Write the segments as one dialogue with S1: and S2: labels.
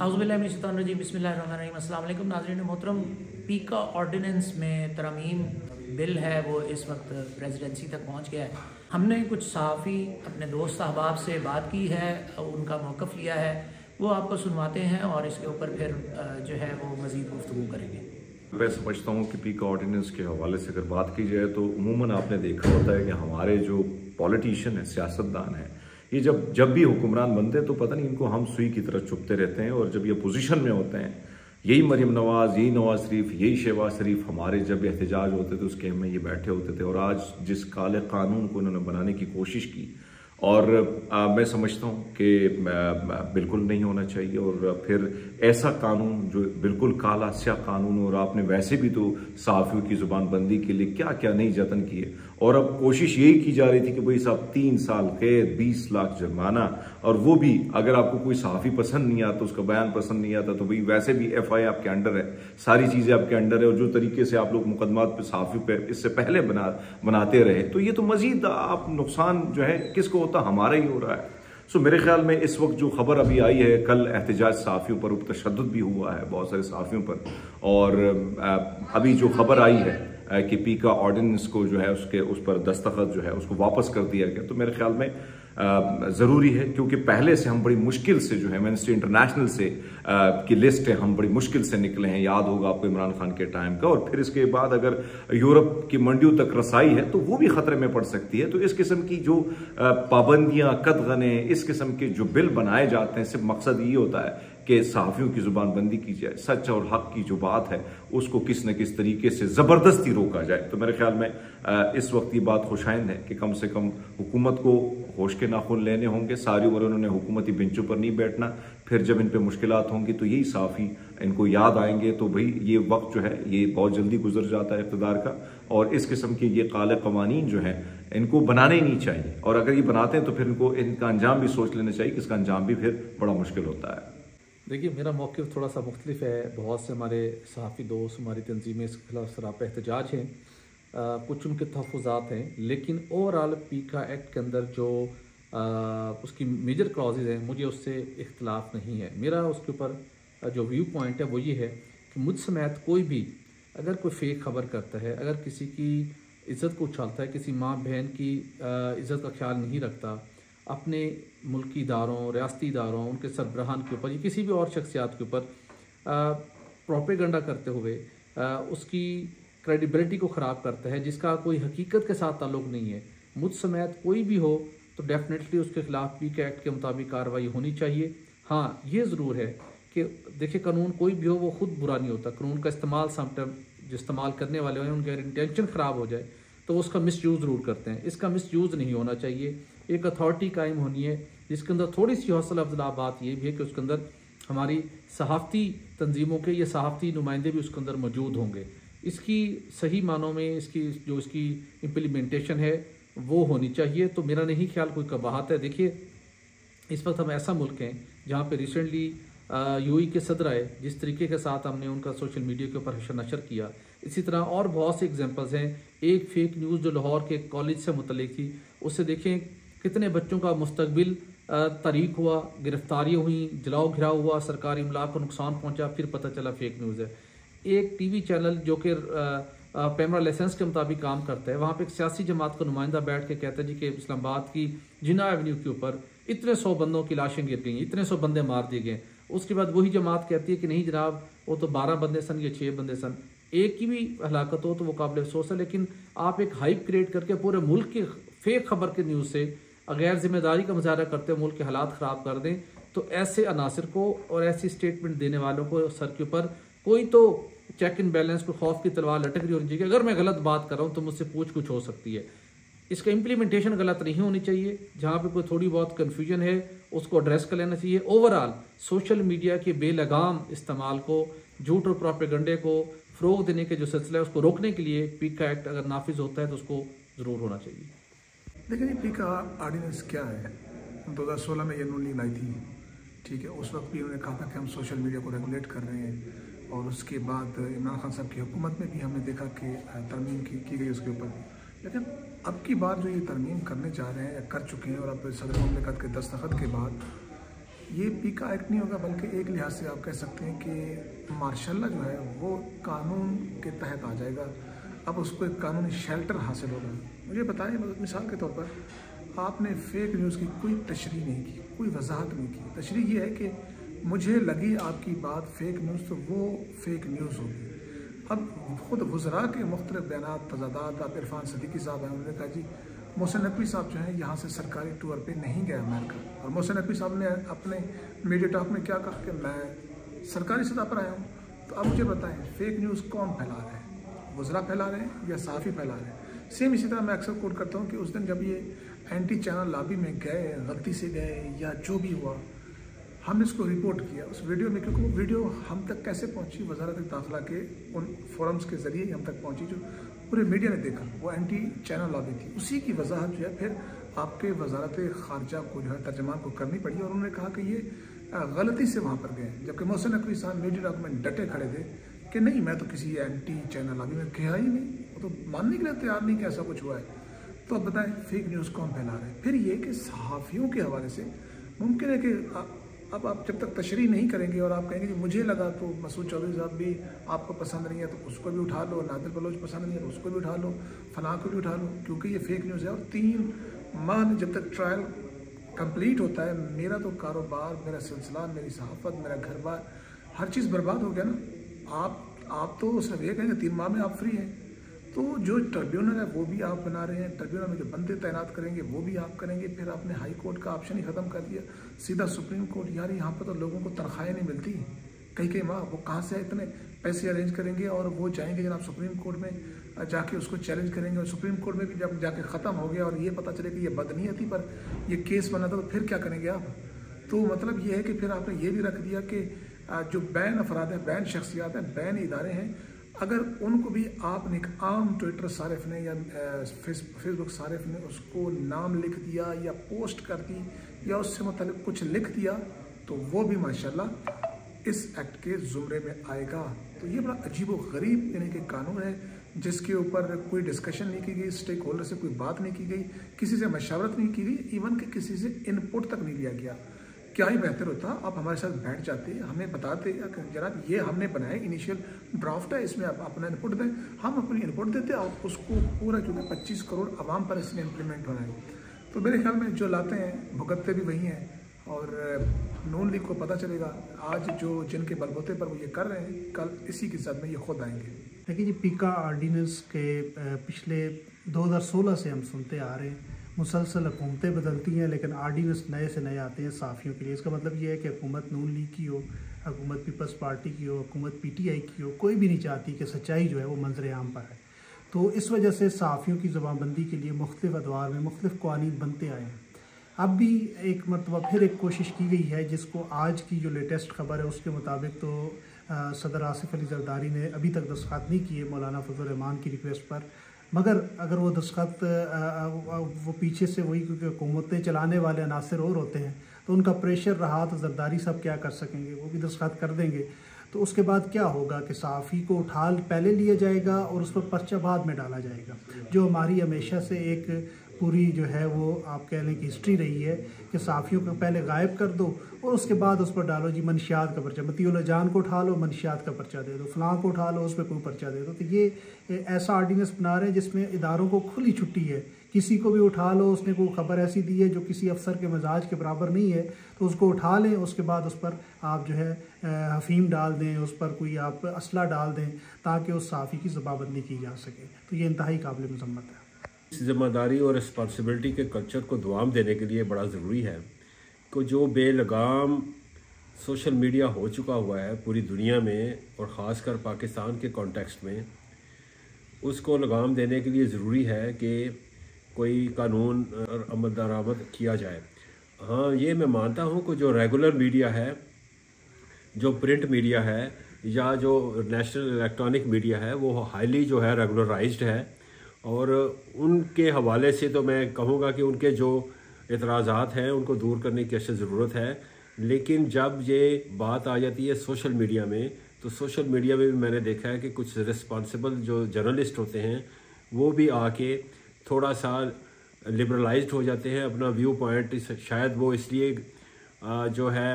S1: औज़ुबिल्लाहि बिस्मिल्लाहिर्रहमानिर्रहीम। अस्सलाम वालेकुम नाज़रीन मोहतरम। पीका ऑर्डिनेंस में तरमीम बिल है वो इस वक्त प्रेसिडेंसी तक पहुंच गया है। हमने कुछ सहाफ़ी अपने दोस्त अहबाब से बात की है, उनका मौक़िफ़ लिया है, वो आपको सुनवाते हैं और इसके ऊपर फिर जो है वो मज़ीद गुफ्तगू करेंगे।
S2: मैं समझता हूँ कि पीका ऑर्डिनेंस के हवाले से अगर बात की जाए तो उमूमन आपने देखा होता है कि हमारे जो पॉलिटिशियन है, सियासतदान है, ये जब भी हुक्मरान बनते हैं तो पता नहीं इनको हम सुई की तरह चुभते रहते हैं। और जब ये पोजीशन में होते हैं, यही मरीम नवाज, यही नवाज शरीफ, यही शहबाज शरीफ हमारे जब एहतजाज होते थे उसके में ये बैठे होते थे। और आज जिस काले कानून को उन्होंने बनाने की कोशिश की, और मैं समझता हूँ कि बिल्कुल नहीं होना चाहिए। और फिर ऐसा कानून जो बिल्कुल काला स्या कानून, और आपने वैसे भी तो सहाफ़ियों की ज़ुबान बंदी के लिए क्या क्या नहीं जतन किए, और अब कोशिश यही की जा रही थी कि भाई साहब 3 साल कैद, 20 लाख जुर्माना, और वो भी अगर आपको कोई सहाफ़ी पसंद नहीं आता, उसका बयान पसंद नहीं आता, तो भाई वैसे भी FI आपके अंडर है, सारी चीज़ें आपके अंडर है। और जो तरीके से आप लोग मुकदमात पे सहाफ़ी पे इससे पहले बनाते रहे, तो ये तो मजीद आप नुकसान जो है किसको होता, हमारा ही हो रहा है। सो मेरे ख्याल में इस वक्त जो खबर अभी आई है, कल एहतजाज सहाफ़ियों पर तशद्दुद भी हुआ है बहुत सारे सहाफ़ियों पर, और अभी जो खबर आई है कि पीका ऑर्डिनेंस को जो है उस पर दस्तखत जो है उसको वापस कर दिया गया, तो मेरे ख्याल में ज़रूरी है, क्योंकि पहले से हम बड़ी मुश्किल से जो है एमनेस्टी इंटरनेशनल से की लिस्ट है, हम बड़ी मुश्किल से निकले हैं। याद होगा आपको इमरान खान के टाइम का। और फिर इसके बाद अगर यूरोप की मंडियों तक रसाई है तो वो भी खतरे में पड़ सकती है। तो इस किस्म की जो पाबंदियां, कदगने, इस किस्म के जो बिल बनाए जाते हैं, सिर्फ मकसद ये होता है कि सहाफ़ियों की ज़ुबान बंदी की जाए, सच और हक की जो बात है उसको किस न किस तरीके से ज़बरदस्ती रोका जाए। तो मेरे ख्याल में इस वक्त ये बात खुशाइंद है कि कम से कम हुकूमत को होश के नाखून लेने होंगे। सारी उम्र उन्होंने हुकूमती बेंचों पर नहीं बैठना। फिर जब इन पे मुश्किलात होंगी तो यही सहाफ़ी इनको याद आएंगे। तो भाई ये वक्त जो है ये बहुत जल्दी गुजर जाता है इक़्तिदार का, और इस किस्म के ये काले कवानीन जो हैं इनको बनाने ही नहीं चाहिए। और अगर ये बनाते हैं तो फिर इनका अंजाम भी सोच लेना चाहिए कि इसका अंजाम भी फिर बड़ा मुश्किल होता है।
S3: देखिए, मेरा मौक़िफ़ थोड़ा सा मुख्तलिफ है। बहुत से हमारे सहाफ़ी दोस्त, हमारी तंजीमें इसके खिलाफ सरापा एहतजाज हैं, कुछ उनके तहफ़्फ़ुज़ात हैं, लेकिन ओवरऑल पीका एक्ट के अंदर जो उसकी मेजर क्लॉजेज़ हैं, मुझे उससे इख्तिलाफ़ नहीं है। मेरा उसके ऊपर जो व्यू पॉइंट है वो ये है कि मुझ समेत कोई भी अगर कोई फेक खबर करता है, अगर किसी की इज़्ज़त को उछालता है, किसी माँ बहन की इज़्ज़त का ख्याल नहीं रखता, अपने मुल्की इदारों, रियासती इदारों, उनके सरबराहान के ऊपर या किसी भी और शख्सियात के ऊपर प्रोपेगेंडा करते हुए उसकी क्रेडिबिलिटी को ख़राब करता है, जिसका कोई हकीकत के साथ ताल्लुक़ नहीं है, मुझ समेत कोई भी हो, तो डेफिनेटली उसके खिलाफ पीका एक्ट के मुताबिक कार्रवाई होनी चाहिए। हाँ, ये ज़रूर है कि देखिए, कानून कोई भी हो वो ख़ुद बुरा नहीं होता। कानून का इस्तेमाल समटाइम जो इस्तेमाल करने वाले हैं उनके इंटेंशन ख़राब हो जाए तो उसका मिसयूज़ ज़रूर करते हैं। इसका मिसयूज़ नहीं होना चाहिए। एक अथॉरिटी कायम होनी है जिसके अंदर थोड़ी सी हौसला अफज़ा बात ये भी है कि उसके अंदर हमारी सहाफ़ती तंजीमों के या सहाफ़ती नुमाइंदे भी उसके अंदर मौजूद होंगे। इसकी सही मानों में इसकी इम्प्लीमेंटेशन है वो होनी चाहिए। तो मेरा नहीं ख्याल कोई कबाहत है। देखिए, इस वक्त हम ऐसा मुल्क हैं जहाँ पे रिसेंटली UAE के सदर आए, जिस तरीके के साथ हमने उनका सोशल मीडिया के ऊपर हशर नशर किया, इसी तरह और बहुत से एग्जांपल्स हैं। एक फेक न्यूज़ जो लाहौर के कॉलेज से मुतल्लिक थी, उससे देखें कितने बच्चों का मुस्तकबिल तारीख हुआ, गिरफ्तारियाँ हुई, जलाओ घिराव हुआ, सरकारी इमलाक को नुकसान पहुँचा, फिर पता चला फेक न्यूज़ है। एक TV चैनल जो कि पैमरा लाइसेंस के मुताबिक काम करता है, वहाँ पे एक सियासी जमात का नुमाइंदा बैठ के कहता है जी कि इस्लामाबाद की जिन्ना एवेन्यू के ऊपर इतने 100 बंदों की लाशें गिर गई, इतने 100 बंदे मार दिए गए। उसके बाद वही जमात कहती है कि नहीं जनाब, वो तो 12 बंदे सन या 6 बंदे सन। एक की भी हलाकत हो तो वो काबिल अफसोस है, लेकिन आप एक हाइप क्रिएट करके पूरे मुल्क की फेक खबर के न्यूज़ से गैर जिम्मेदारी का मुजाहरा करते हुए मुल्क के हालात ख़राब कर दें, तो ऐसे अनासर को और ऐसी स्टेटमेंट देने वालों को सर के ऊपर कोई तो चेक इन बैलेंस को खौफ की तलवार लटक रही होनी चाहिए। अगर मैं गलत बात कर रहा हूँ तो मुझसे पूछ कुछ हो सकती है। इसका इम्प्लीमेंटेशन गलत नहीं होनी चाहिए। जहाँ पे कोई थोड़ी बहुत कन्फ्यूजन है उसको एड्रेस कर लेना चाहिए। ओवरऑल सोशल मीडिया के बेलगाम इस्तेमाल को, झूठ और प्रोपेगेंडे को फ़रोग देने के जो सिलसिला है उसको रोकने के लिए पीका एक्ट अगर नाफिज होता है तो उसको ज़रूर होना चाहिए।
S4: देखिए, पीका ऑर्डिनेंस क्या है? 2016 में ये नून लाई थी, ठीक है। उस वक्त भी उन्होंने कहा था कि हम सोशल मीडिया को रेगुलेट कर रहे हैं, और उसके बाद इमरान खान साहब की हुकूमत में भी हमने देखा कि तरमीम की गई उसके ऊपर। लेकिन अब की बार जो ये तरमीम करने जा रहे हैं या कर चुके हैं, और अब सदर मुमलिकत के दस्तखत के बाद ये पीका एक्ट नहीं होगा, बल्कि एक लिहाज से आप कह सकते हैं कि मार्शल लॉ जो है वो कानून के तहत आ जाएगा। अब उसको एक कानूनी शेल्टर हासिल होगा। मुझे बताएं, मिसाल के तौर पर आपने फेक न्यूज़ की कोई तशरीह नहीं की, कोई वजाहत नहीं की। तशरीह ये है कि मुझे लगी आपकी बात फेक न्यूज़, तो वो फेक न्यूज़ होगी। अब खुद वज़रा के मुख्तलिफ बयानात तजादात, आप इरफान सदीकी साहब हैं, उन्होंने कहा जी मोहसिन नकवी साहब जो हैं यहाँ से सरकारी टूर पे नहीं गए अमेरिका, और मोहसिन नकवी साहब ने अपने मीडिया टॉक में क्या कहा कि मैं सरकारी सतह पर आया हूँ। तो अब मुझे बताएं फेक न्यूज़ कौन फैला रहा है, वज़रा फैला रहे हैं या सहाफ़ी फैला रहे हैं? सेम इसी तरह मैं अक्सर कोट करता हूँ कि उस दिन जब ये एंटी चैनल लॉबी में गए, गलती से गए या जो भी हुआ, हमने इसको रिपोर्ट किया उस वीडियो में, क्योंकि वो वीडियो हम तक कैसे पहुंची, वजारत दाखिला के उन फोरम्स के ज़रिए ही हम तक पहुंची, जो पूरे मीडिया ने देखा। वो एंटी चैनल लॉबी थी, उसी की वजाहत जो है फिर आपके वजारत खारजा को जो है तर्जमान को करनी पड़ी, और उन्होंने कहा कि ये गलती से वहाँ पर गए। जबकि मोहसिन नकवी साहब मीडिया डॉक्यूमेंट डटे खड़े थे कि नहीं, मैं तो किसी एंटी चैनल लॉबी में गया ही नहीं, वो तो मानने के लिए तैयार नहीं कि ऐसा कुछ हुआ है। तो अब बताएं फेक न्यूज़ कौन फैला रहे हैं? फिर ये कि सहाफ़ियों के हवाले से मुमकिन है कि अब आप जब तक तशरीह नहीं करेंगे और आप कहेंगे कि मुझे लगा तो मसूद चौधरी साहब भी आपको पसंद नहीं है तो उसको भी उठा लो, नादिर बलोच पसंद नहीं है तो उसको भी उठा लो, फलां को भी उठा लो, क्योंकि ये फेक न्यूज़ है। और 3 माह में जब तक ट्रायल कंप्लीट होता है, मेरा तो कारोबार, मेरा सिलसिला, मेरी सहाफ़त, मेरा घर बार, हर चीज़ बर्बाद हो गया ना। आप तो सिर्फ ये कहेंगे 3 माह में आप फ्री हैं, तो जो ट्रिब्यूनल है वो भी आप बना रहे हैं, ट्रिब्यूनल में जो बंदे तैनात करेंगे वो भी आप करेंगे। फिर आपने हाई कोर्ट का ऑप्शन ही ख़त्म कर दिया, सीधा सुप्रीम कोर्ट। यार यहाँ पर तो लोगों को तनख्वाहें नहीं मिलती कई माह, वो कहाँ से इतने पैसे अरेंज करेंगे? और वो जाएंगे जनाब सुप्रीम कोर्ट में जाके उसको चैलेंज करेंगे, और सुप्रीम कोर्ट में भी जब जाके ख़त्म हो गया और ये पता चले कि ये बदनीयती पर ये केस बना था, तो फिर क्या करेंगे आप? तो मतलब ये है कि फिर आपने ये भी रख दिया कि जो बैन अफराद हैं, बैन शख्सियात हैं, बैन इदारे हैं, अगर उनको भी आपने एक आम ट्विटर सारिफ ने या फेसबुक सारिफ ने उसको नाम लिख दिया या पोस्ट कर दी या उससे मतलब कुछ लिख दिया, तो वो भी माशाल्लाह इस एक्ट के ज़ुमरे में आएगा। तो ये बड़ा अजीब व गरीब यानी कि कानून है, जिसके ऊपर कोई डिस्कशन नहीं की गई, स्टेक होल्डर से कोई बात नहीं की गई, किसी से मशावरत नहीं की गई, इवन कि किसी से इनपुट तक नहीं लिया गया। क्या ही बेहतर होता आप हमारे साथ बैठ जाते, हमें बताते जनाब ये हमने बनाया, इनिशियल ड्राफ्ट है, इसमें आप अपना इनपुट दें, हम अपनी इनपुट देते और उसको पूरा, क्योंकि 25 करोड़ आवाम पर इसमें इम्प्लीमेंट होना है। तो मेरे ख्याल में जो लाते हैं भुगतते भी वही हैं, और नून लीग को पता चलेगा आज जो जिनके बलबूते पर वो ये कर रहे हैं, कल इसी की जद में ये खुद आएंगे।
S5: देखिए जी, पीका ऑर्डिनेंस के पिछले 2016 से हम सुनते आ रहे हैं, मुसलसल हुकूमतें बदलती हैं लेकिन आर्डिनेंस नए से नए आते हैं सहाफ़ियों के लिए। इसका मतलब ये है कि हुकूमत नून लीग की हो, हुकूमत पीपल्स पार्टी की हो, हुकूमत PTI की हो, कोई भी नहीं चाहती कि सच्चाई जो है वो मंजर आम पर है। तो इस वजह से सहाफ़ियों की ज़बानबंदी के लिए मुख्तलिफ़ अदवार में मुख्तलिफ़ क़वानीन बनते आए हैं। अब भी एक मरतबा फिर एक कोशिश की गई है, जिसको आज की जो लेटेस्ट ख़बर है उसके मुताबिक तो सदर आसिफ अली जरदारी ने अभी तक दस्तखत नहीं किए मौलाना फजल रहमान की रिक्वेस्ट पर, मगर अगर वो दस्तखत वो पीछे से वही, क्योंकि हुकूमतें चलाने वाले अनासर और होते हैं तो उनका प्रेशर रहा तो जरदारी साहब क्या कर सकेंगे, वो भी दस्तखत कर देंगे। तो उसके बाद क्या होगा कि सहाफ़ी को उठा पहले लिया जाएगा और उस पर पर्चा बाद में डाला जाएगा, जो हमारी हमेशा से एक पूरी जो है वो आप कह लें कि हिस्ट्री रही है कि सहाफ़ियों को पहले गायब कर दो और उसके बाद उस पर डालो जी मनशियात का पर्चा, मतीउल जान को उठा लो मनशियात का पर्चा दे दो, फलां को उठा लो उस पर कोई पर्चा दे दो। तो ये ऐसा ऑर्डिनेंस बना रहे हैं जिसमें इदारों को खुली छुट्टी है, किसी को भी उठा लो, उसने कोई ख़बर ऐसी दी है जो किसी अफसर के मिजाज के बराबर नहीं है तो उसको उठा लें, उसके बाद उस पर आप जो है हफीम डाल दें, उस पर कोई आप असला डाल दें ताकि उस सहाफ़ी की ज़बानबंदी की जा सके। तो ये इंतहाई काबिल मज़म्मत है।
S6: इस ज़िम्मेदारी और रिस्पॉन्सिबिलिटी के कल्चर को दुआम देने के लिए बड़ा ज़रूरी है कि जो बेलगाम सोशल मीडिया हो चुका हुआ है पूरी दुनिया में और ख़ासकर पाकिस्तान के कॉन्टेक्स्ट में, उसको लगाम देने के लिए ज़रूरी है कि कोई कानून अमल दरामद किया जाए। हाँ, ये मैं मानता हूँ कि जो रेगुलर मीडिया है, जो प्रिंट मीडिया है या जो नेशनल इलेक्ट्रॉनिक मीडिया है, वो हाईली जो है रेगुलराइज्ड है, और उनके हवाले से तो मैं कहूँगा कि उनके जो एतराज़ात हैं उनको दूर करने की अशद ज़रूरत है। लेकिन जब ये बात आ जाती है सोशल मीडिया में, तो सोशल मीडिया में भी मैंने देखा है कि कुछ रिस्पॉन्सिबल जो जर्नलिस्ट होते हैं वो भी आके थोड़ा सा लिबरलाइज्ड हो जाते हैं, अपना व्यू पॉइंट शायद वो इसलिए जो है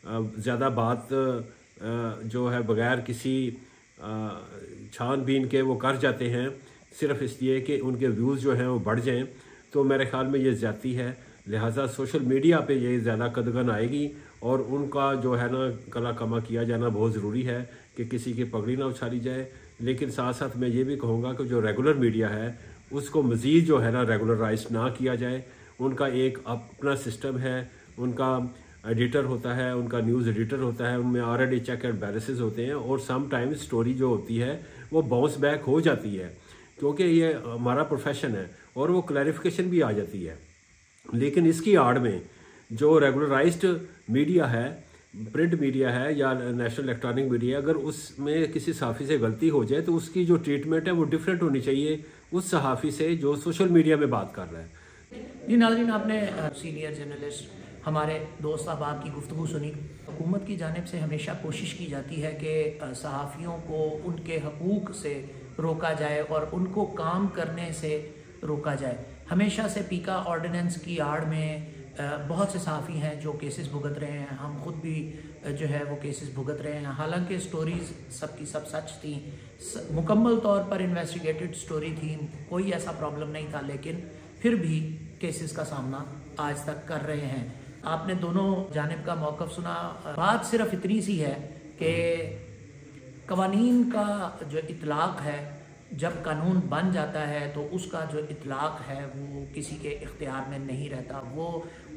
S6: ज़्यादा बात जो है बग़ैर किसी छानबीन के वो कर जाते हैं सिर्फ इसलिए कि उनके व्यूज़ जो हैं वो बढ़ जाएं, तो मेरे ख्याल में ये ज़्यादती है। लिहाजा सोशल मीडिया पे ये ज़्यादा कदगन आएगी और उनका जो है ना कला कमा किया जाना बहुत ज़रूरी है कि किसी की पगड़ी ना उछाली जाए। लेकिन साथ साथ मैं ये भी कहूँगा कि जो रेगुलर मीडिया है उसको मज़ीद जो है ना रेगुलराइज ना किया जाए। उनका एक अपना सिस्टम है, उनका एडिटर होता है, उनका न्यूज़ एडिटर होता है, उनमें ऑलरेडी चेक एंड बैलेंसेस होते हैं और सम टाइम्स स्टोरी जो होती है वो बाउंस बैक हो जाती है क्योंकि ये हमारा प्रोफेशन है और वो क्लैरिफिकेशन भी आ जाती है। लेकिन इसकी आड़ में जो रेगुलराइज्ड मीडिया है, प्रिंट मीडिया है या नेशनल इलेक्ट्रॉनिक मीडिया, अगर उसमें किसी सहाफ़ी से गलती हो जाए तो उसकी जो ट्रीटमेंट है वो डिफरेंट होनी चाहिए उस सहाफ़ी से जो सोशल मीडिया में बात कर रहा है।
S1: जी नाज़रीन, आपने सीनियर जर्नलिस्ट हमारे दोस्त अहबाब की गुफ्तगू सुनी। हुकूमत की जानिब से हमेशा कोशिश की जाती है कि सहाफ़ियों को उनके हकूक़ से रोका जाए और उनको काम करने से रोका जाए। हमेशा से पीका ऑर्डिनेंस की आड़ में बहुत से सहाफ़ी हैं जो केसेस भुगत रहे हैं। हम खुद भी जो है वो केसेस भुगत रहे हैं। हालांकि स्टोरीज़ सबकी सब सच थी, मुकम्मल तौर पर इन्वेस्टिगेटेड स्टोरी थी, कोई ऐसा प्रॉब्लम नहीं था, लेकिन फिर भी केसेस का सामना आज तक कर रहे हैं। आपने दोनों जानिब का मौक़िफ़ सुना। बात सिर्फ इतनी सी है कि कवानीन का जो इतलाक़ है, जब कानून बन जाता है तो उसका जो इतलाक़ है वो किसी के इख्तियार में नहीं रहता, वो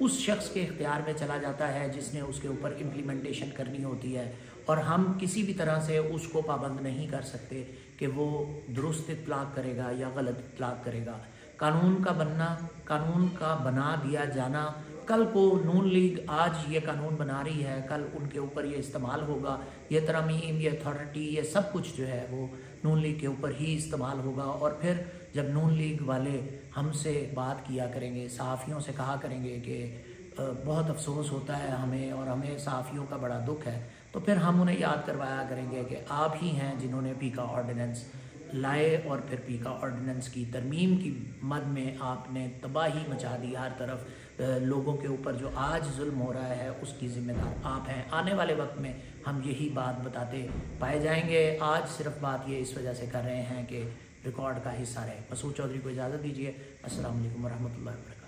S1: उस शख्स के इख्तियार में चला जाता है जिसने उसके ऊपर इम्प्लीमेंटेशन करनी होती है और हम किसी भी तरह से उसको पाबंद नहीं कर सकते कि वो दुरुस्त इतलाक़ करेगा या गलत इतलाक़ करेगा। कानून का बनना, कानून का बना दिया जाना, कल को नून लीग आज ये कानून बना रही है, कल उनके ऊपर ये इस्तेमाल होगा, ये तरमीम, ये अथॉरिटी, ये सब कुछ जो है वो नून लीग के ऊपर ही इस्तेमाल होगा। और फिर जब नून लीग वाले हमसे बात किया करेंगे, सहाफ़ियों से कहा करेंगे कि बहुत अफसोस होता है हमें और हमें सहाफ़ियों का बड़ा दुख है, तो फिर हम उन्हें याद करवाया करेंगे कि आप ही हैं जिन्होंने पीका ऑर्डिनेंस लाए और फिर पीका ऑर्डिनेंस की तरमीम की मद में आपने तबाही मचा दी। हर तरफ लोगों के ऊपर जो आज जुल्म हो रहा है उसकी ज़िम्मेदार आप हैं। आने वाले वक्त में हम यही बात बताते पाए जाएंगे। आज सिर्फ बात ये इस वजह से कर रहे हैं कि रिकॉर्ड का हिस्सा रहे। मसूद चौधरी को इजाज़त दीजिए। अस्सलाम वालेकुम वरहमतुल्लाहि वबरकातुहू।